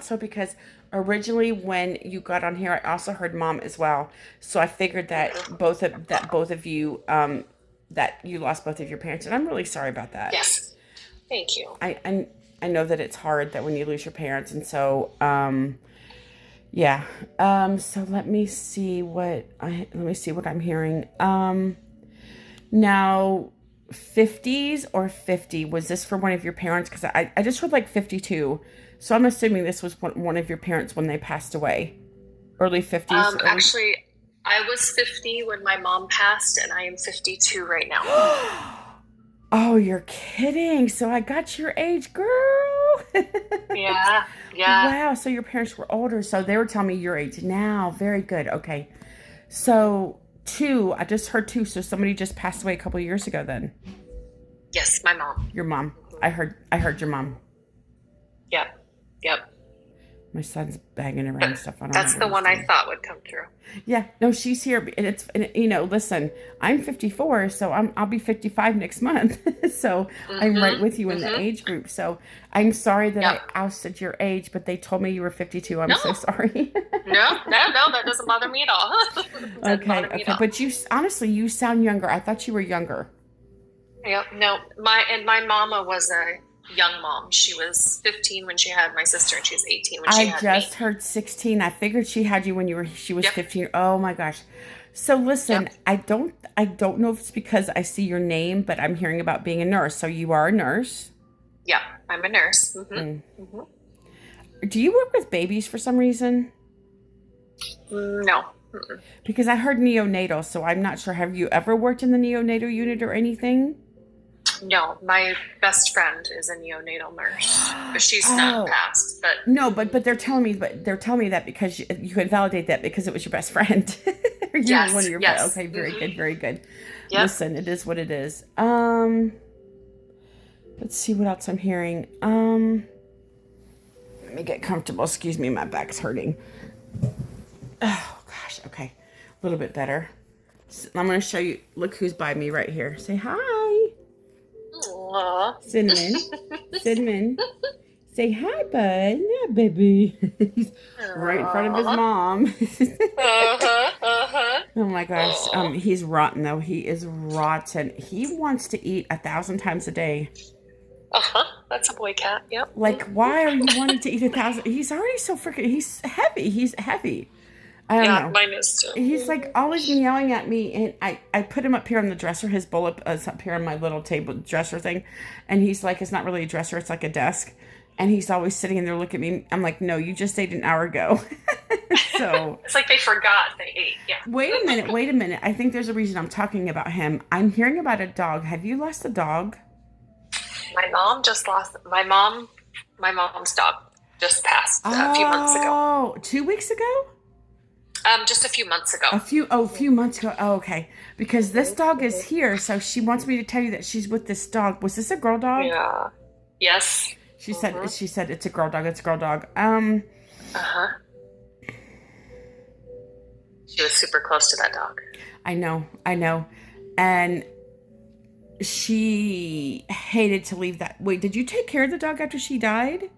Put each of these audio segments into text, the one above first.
So because originally when you got on here, I also heard mom as well. So I figured that Hmm. both of you that you lost both of your parents, and I'm really sorry about that. Yes. Thank you. I know that it's hard that when you lose your parents, and so yeah. So let me see what I'm hearing. Now 50s or 50, was this for one of your parents? Because I just heard like 52, so I'm assuming this was one of your parents when they passed away. Early 50s, early. Actually, I was 50 when my mom passed, and I am 52 right now. Oh, you're kidding. So I got your age, girl. Yeah, yeah. Wow. So your parents were older. So they were telling me your age now. Very good. Okay. So two, I just heard two. So somebody just passed away a couple of years ago then. Yes, my mom. Your mom. Hmm. I heard your mom. Yep, yep. My son's banging But around stuff. I don't know that's what the he's one I doing. thought would come through. Yeah, no, she's here, listen, I'm 54, so I'll be 55 next month. So I'm right Mm-hmm. with you in the Mm-hmm. age group. So I'm sorry that Yep. I ousted your age, but they told me you were 52. I'm No, so sorry. no, that doesn't bother me at all. Doesn't Okay, bother me at okay, all. but you honestly, you sound younger. I thought you were younger. Yep. No, my mama was a young mom. She was 15 when she had my sister, and she was 18 when I she had me. just heard 16. I figured she had you when she was Yep. 15. Oh my gosh. So listen, Yep. I don't know if it's because I see your name, but I'm hearing about being a nurse. So you are a nurse. Yep. I'm a nurse. Mm. Mm-hmm. Mm-hmm. Do you work with babies for some reason? No. Mm-mm. Because I heard neonatal, so I'm not sure. Have you ever worked in the neonatal unit or anything? No, my best friend is a neonatal nurse, but she's not Oh, passed. But no, but they're telling me that because you could validate that because it was your best friend. You were one of yes, your friends. yes. Okay, very Mm-hmm. good, very good. Yep. Listen, it is what it is. Let's see what else I'm hearing. Let me get comfortable. Excuse me, my back's hurting. Oh gosh, okay, a little bit better. I'm gonna show you. Look who's by me right here. Say hi. Aw. Cinnamon. Cinnamon. Say hi, bud. Yeah, baby. He's right in front of his Aw. mom. Uh-huh. Uh-huh. Oh my gosh. Aw. He's rotten though. He is rotten. He wants to eat 1,000 times a day. Uh-huh. That's a boy cat. Yep. Like, why are you wanting to eat 1,000? He's already so freaking. He's heavy. He's heavy. I don't Yeah, know. mine is too. He's like Mm-hmm. always meowing at me, and I put him up here on the dresser. His bullet is up here on my little table dresser thing, and he's like, it's not really a dresser, it's like a desk, and he's always sitting in there looking at me. I'm like, no, you just ate an hour ago. So It's like they forgot they ate. Yeah. wait a minute. I think there's a reason I'm talking about him. I'm hearing about a dog. Have you lost a dog? My mom just lost my mom's dog just passed a few months ago. Oh, 2 weeks ago? Just a few months ago. A few months ago. Oh, okay. Because this Hmm. dog is Hmm. here, so she wants me to tell you that she's with this dog. Was this a girl dog? Yeah. Yes. She said Hmm. she said it's a girl dog. It's a girl dog. Uh-huh. She was super close to that dog. I know, and she hated to leave that. Wait, did you take care of the dog after she died?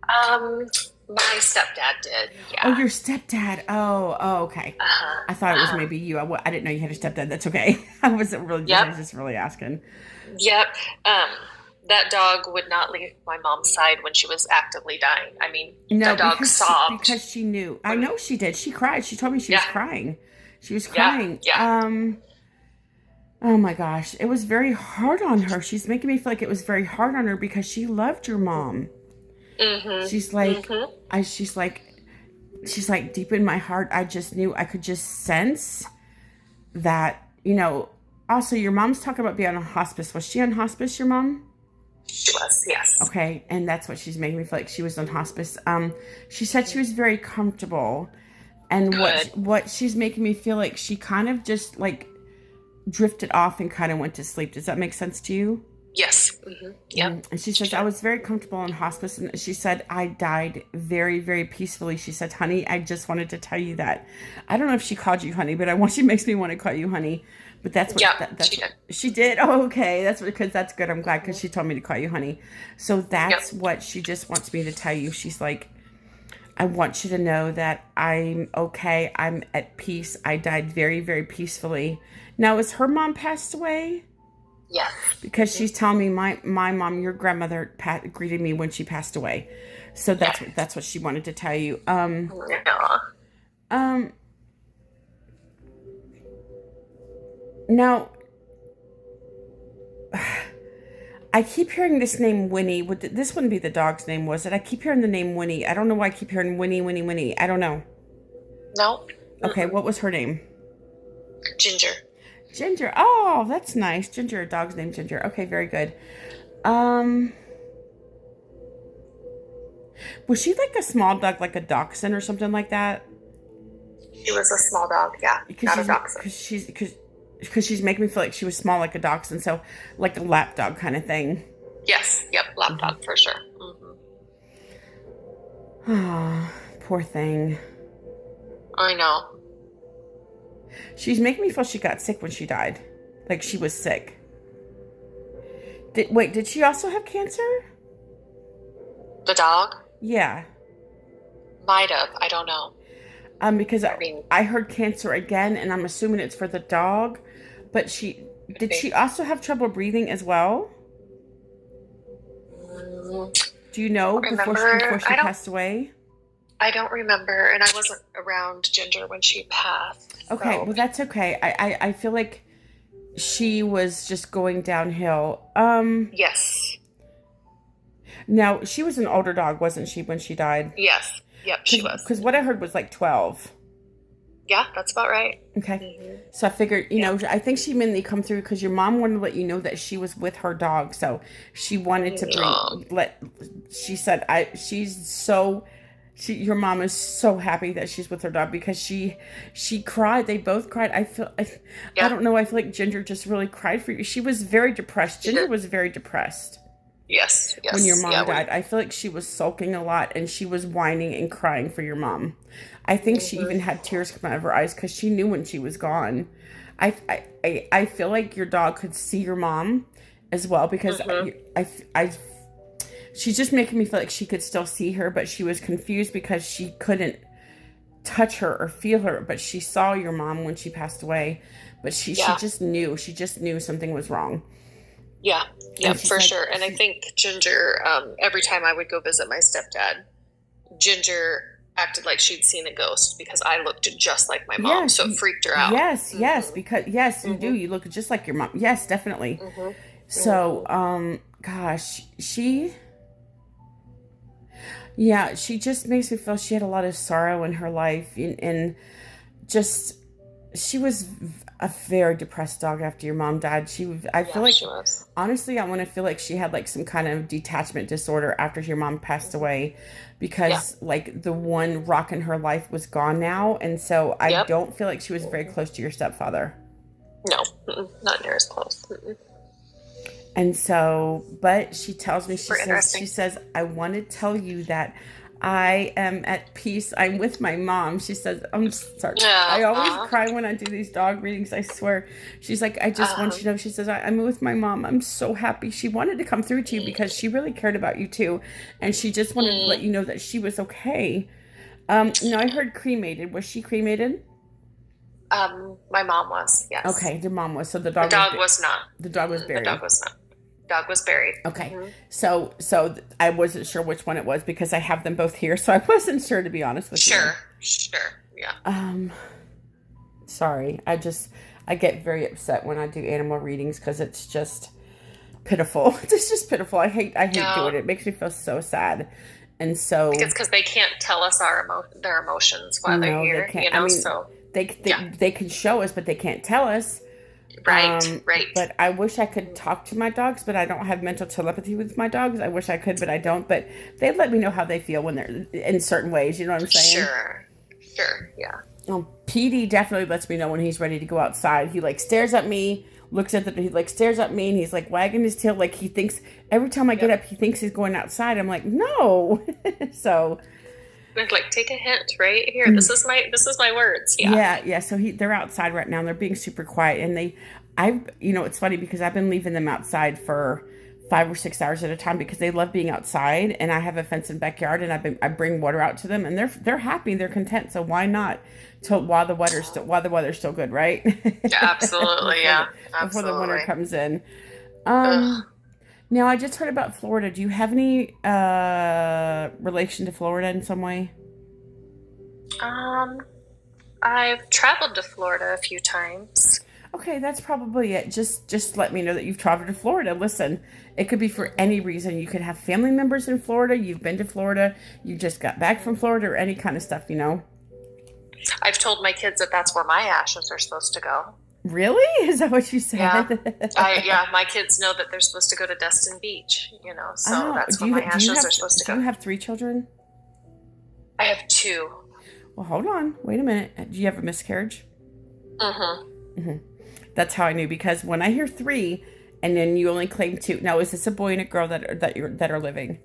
Um, my stepdad did. Oh, Yeah. your stepdad. Oh, okay. Uh-huh. I thought it was Uh-huh. maybe you. I didn't know you had a stepdad. That's okay. I Yep. was just really asking. Yep. Um, that dog would not leave my mom's side when she was actively dying. I mean, No, that dog sobbed. because she knew. I When, know she did. She cried. She told me she was yeah. crying. She was Yeah. crying. Yeah. Oh my gosh, it was very hard on her. She's making me feel like it was very hard on her because she loved your mom. Mm-hmm. She's like, Mm-hmm. I. She's like deep in my heart. I just knew. I could just sense that. Also, your mom's talking about being on hospice. Was she on hospice? Your mom? She was. Yes. Okay, and that's what she's making me feel like she was on hospice. She said she was very comfortable, and Good. what she's making me feel like she kind of just like drifted off and kind of went to sleep. Does that make sense to you? Yes. Yep. And she says, I was very comfortable in hospice. And she said, I died very, very peacefully. She said, honey, I just wanted to tell you that. I don't know if she called you honey, but I want, she makes me want to call you honey. But that's what, Yeah, that's she did. she did. Oh, okay. That's because that's good. I'm glad because she told me to call you honey. So that's Yep. what she just wants me to tell you. She's like, I want you to know that I'm okay. I'm at peace. I died very, very peacefully. Now, is her mom passed away? Yes. Because she's telling me my mom, your grandmother, greeted me when she passed away. So that's what she wanted to tell you. Yeah. Um. Now, I keep hearing this name Winnie. This wouldn't be the dog's name, was it? I keep hearing the name Winnie. I don't know why I keep hearing Winnie, Winnie, Winnie. I don't know. No. Okay, what was her name? Ginger. Ginger. Oh, that's nice. Ginger, a dog's name Ginger. Okay, very good. Um, was she like a small dog, like a dachshund or something like that? She was a small dog. Yeah. Not a dachshund. Because she's making me feel like she was small, like a dachshund, so like a lap dog kind of thing. Yes. Yep. Lap dog for sure. Ah, poor thing. I know. She's making me feel she got sick when she died, like she was sick. Did she also have cancer? The dog Yeah. might have. I don't know. Because I mean, I heard cancer again, and I'm assuming it's for the dog. But did she also have trouble breathing as well? Do you know before she passed away? I don't remember, and I wasn't around Ginger when she passed. Okay, so. well that's okay. I feel like she was just going downhill. Yes. Now she was an older dog, wasn't she, when she died? Yes. Yep, she was. Because what I heard was like 12. Yeah, that's about right. Okay. So I figured, I think she mainly come through because your mom wanted to let you know that she was with her dog. So she wanted to she said, your mom is so happy that she's with her dog because she cried. They both cried. I don't know. I feel like Ginger just really cried for you. She was very depressed. Ginger was very depressed. Yes. When your mom died, I feel like she was sulking a lot and she was whining and crying for your mom. I think she even had tears come out of her eyes because she knew when she was gone. I feel like your dog could see your mom as well because she's just making me feel like she could still see her, but she was confused because she couldn't touch her or feel her, but she saw your mom when she passed away, but she just knew something was wrong. Yeah, for sure. And I think Ginger, every time I would go visit my stepdad, Ginger acted like she'd seen a ghost because I looked just like my mom. So it freaked her out. Yes, because you do. You look just like your mom. Yes, definitely. So, gosh, she just makes me feel she had a lot of sorrow in her life and just, she was a very depressed dog after your mom died. I feel like, honestly, I want to feel like she had like some kind of detachment disorder after your mom passed away because like the one rock in her life was gone now. And so I don't feel like she was very close to your stepfather. No, not near as close. And so, but she tells me, she says, I want to tell you that I am at peace. I'm with my mom. She says, I'm sorry. I always cry when I do these dog readings, I swear. She's like, I just want you to know. She says, I'm with my mom. I'm so happy. She wanted to come through to you because she really cared about you too. And she just wanted to let you know that she was okay. Now I heard cremated. Was she cremated? My mom was, yes. Okay, your mom was. So the dog was not. The dog was buried. The dog was not. Dog was buried. Okay. So I wasn't sure which one it was because I have them both here. So I wasn't sure, to be honest with you. Sure. Yeah. Sorry. I get very upset when I do animal readings because it's just pitiful. It's just pitiful. I hate doing it. It makes me feel so sad. And so because they can't tell us their emotions while they're here. They can't. So they can show us, but they can't tell us. Right. But I wish I could talk to my dogs, but I don't have mental telepathy with my dogs. I wish I could, but I don't. But they let me know how they feel when they're in certain ways. You know what I'm saying? Sure. Yeah. PD definitely lets me know when he's ready to go outside. He like stares at me looks at he like stares at me and he's like wagging his tail. Like he thinks every time I get up, he thinks he's going outside. I'm like, no. So like, take a hint right here. This is my words. Yeah. So they're outside right now and they're being super quiet. And it's funny because I've been leaving them outside for 5 or 6 hours at a time because they love being outside, and I have a fenced backyard, and I bring water out to them, and they're happy, they're content. So why not while the weather's still good, right? Yeah, absolutely, yeah, before the winter comes in. Now I just heard about Florida. Do you have any relation to Florida in some way? I've traveled to Florida a few times. Okay, that's probably it. Just let me know that you've traveled to Florida. Listen, it could be for any reason. You could have family members in Florida. You've been to Florida. You just got back from Florida, or any kind of stuff, I've told my kids that that's where my ashes are supposed to go. Really? Is that what you said? Yeah. My kids know that they're supposed to go to Destin Beach, so that's where my ashes are supposed to go. Do you have 3 children? I have 2. Well, hold on. Wait a minute. Do you have a miscarriage? Mm-hmm. That's how I knew, because when I hear 3 and then you only claim 2. Now, is this a boy and a girl that are living?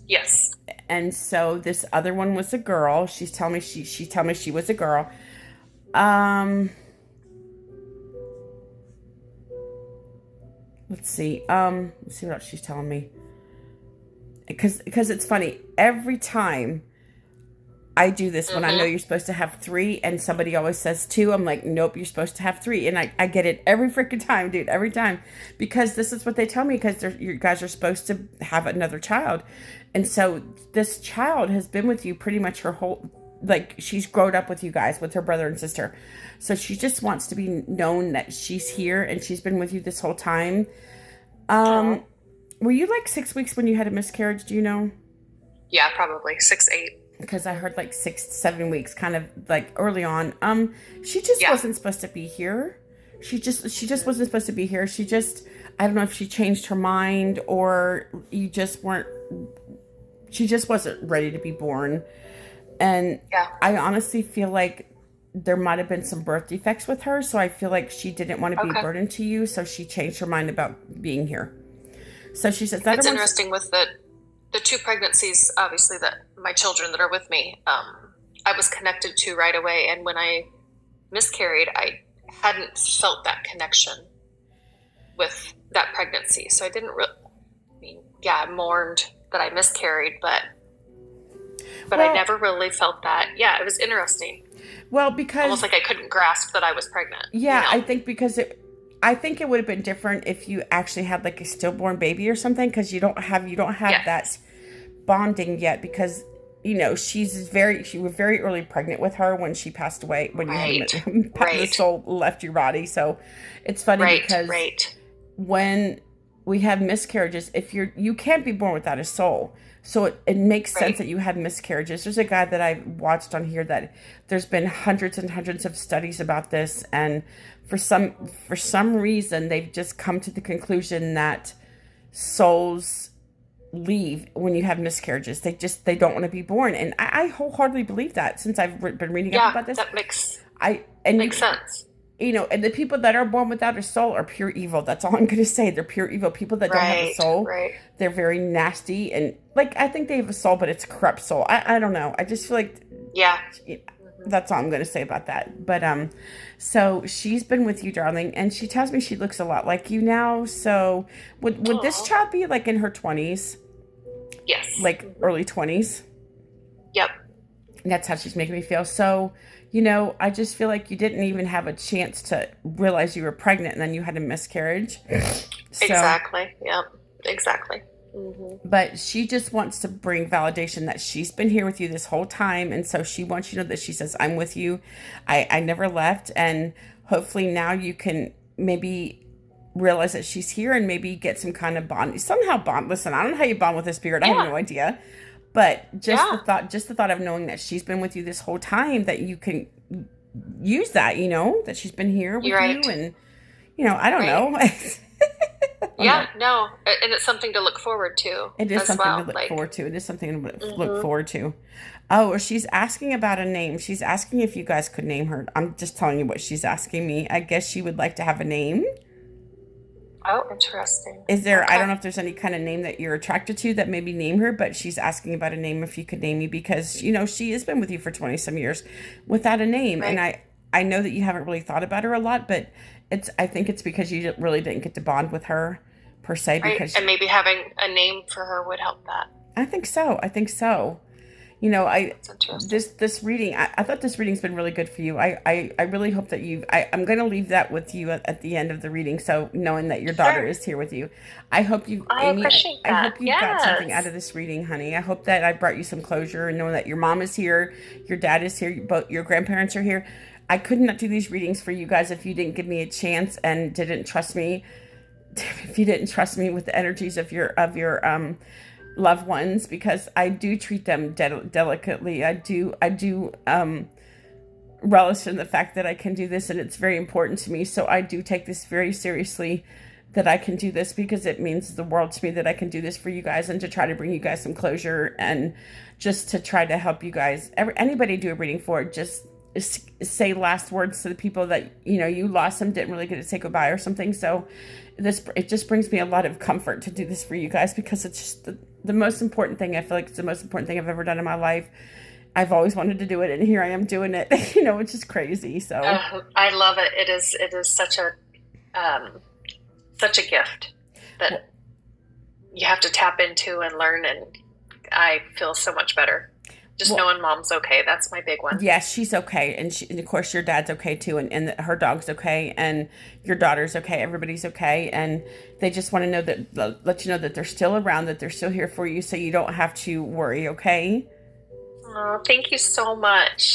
Yes. And so this other one was a girl. She's telling me she told me she was a girl. Let's see. Let's see what else she's telling me. Because it's funny. Every time I do this, when I know you're supposed to have 3 and somebody always says 2, I'm like, nope, you're supposed to have 3. And I get it every freaking time, dude, every time. Because this is what they tell me, because you guys are supposed to have another child. And so this child has been with you pretty much her whole, like, she's grown up with you guys, with her brother and sister. So she just wants to be known that she's here and she's been with you this whole time. Were you like 6 weeks when you had a miscarriage, do you know? Yeah, probably 6, 8. Because I heard like 6, 7 weeks, kind of like early on. She just wasn't supposed to be here. She just wasn't supposed to be here. I don't know if she changed her mind, or she just wasn't ready to be born. And I honestly feel like there might have been some birth defects with her. So I feel like she didn't want to be a burden to you. So she changed her mind about being here. So she says that. It's interesting with the 2 pregnancies, obviously, that my children that are with me, I was connected to right away. And when I miscarried, I hadn't felt that connection with that pregnancy. So I didn't really, I mourned that I miscarried, but I never really felt that. Yeah, it was interesting. Well, because almost like I couldn't grasp that I was pregnant. Yeah, I think I think it would have been different if you actually had like a stillborn baby or something, because you don't have that bonding yet, because you were very early pregnant with her when she passed away, when the soul left your body. So it's funny because when we have miscarriages, if you can't be born without a soul. So it makes sense that you had miscarriages. There's a guy that I watched on here that there's been hundreds and hundreds of studies about this, and for some reason they've just come to the conclusion that souls leave when you have miscarriages. They don't want to be born, and I wholeheartedly believe that since I've been reading up about this. That makes sense. And the people that are born without a soul are pure evil. That's all I'm going to say. They're pure evil. People that don't have a soul, they're very nasty. And, like, I think they have a soul, but it's a corrupt soul. I don't know. I just feel like... Yeah. That's all I'm going to say about that. But, so she's been with you, darling. And she tells me she looks a lot like you now. So would this child be, like, in her 20s? Yes. Like, early 20s? Yep. And that's how she's making me feel. So... I just feel like you didn't even have a chance to realize you were pregnant, and then you had a miscarriage. Exactly. Yep. Exactly. Mm-hmm. But she just wants to bring validation that she's been here with you this whole time. And so she wants you to know that she says, I'm with you. I never left. And hopefully now you can maybe realize that she's here and maybe get some kind of bond. Somehow bond. Listen, I don't know how you bond with a spirit. I have no idea. But just the thought of knowing that she's been with you this whole time, that you can use that, that she's been here with you, and I don't know. No, and it's something to look forward to. It is something to look forward to. It is something to look forward to. Oh, she's asking about a name. She's asking if you guys could name her. I'm just telling you what she's asking me. I guess she would like to have a name. Oh, interesting. Is there, I Okay. don't know if there's any kind of name that you're attracted to that maybe name her, but she's asking about a name if you could name me because, she has been with you for 20 some years without a name. And Right. I know that you haven't really thought about her a lot, but I think it's because you really didn't get to bond with her per se Right. because And maybe having a name for her would help that. I think so. I think so. That's interesting. This reading, I thought this reading's been really good for you. I really hope that I'm going to leave that with you at the end of the reading. So knowing that your daughter Sure. is here with you, I hope you, I Amy, appreciate I that. hope you got something out Yes. of this reading, honey. I hope that I brought you some closure and knowing that your mom is here, your dad is here, both your grandparents are here. I could not do these readings for you guys if you didn't give me a chance and didn't trust me. If you didn't trust me with the energies of your loved ones, because I do treat them delicately. I do relish in the fact that I can do this, and it's very important to me. So I do take this very seriously, that I can do this, because it means the world to me that I can do this for you guys and to try to bring you guys some closure and just to try to help you guys. Anybody do a reading for, just say last words to the people that you lost them, didn't really get to say goodbye or something. So it just brings me a lot of comfort to do this for you guys, because it's just the most important thing. I feel like it's the most important thing I've ever done in my life. I've always wanted to do it, and here I am doing it. Which is crazy. So I love it. It is um, such a gift that you have to tap into and learn. And I feel so much better. Just well, knowing mom's okay. That's my big one. yes, she's okay, and of course your dad's okay too, and her dog's okay, and your daughter's okay. Everybody's okay, and they just want to know that, let you know that they're still around, that they're still here for you, so you don't have to worry. Okay. Oh, thank you so much.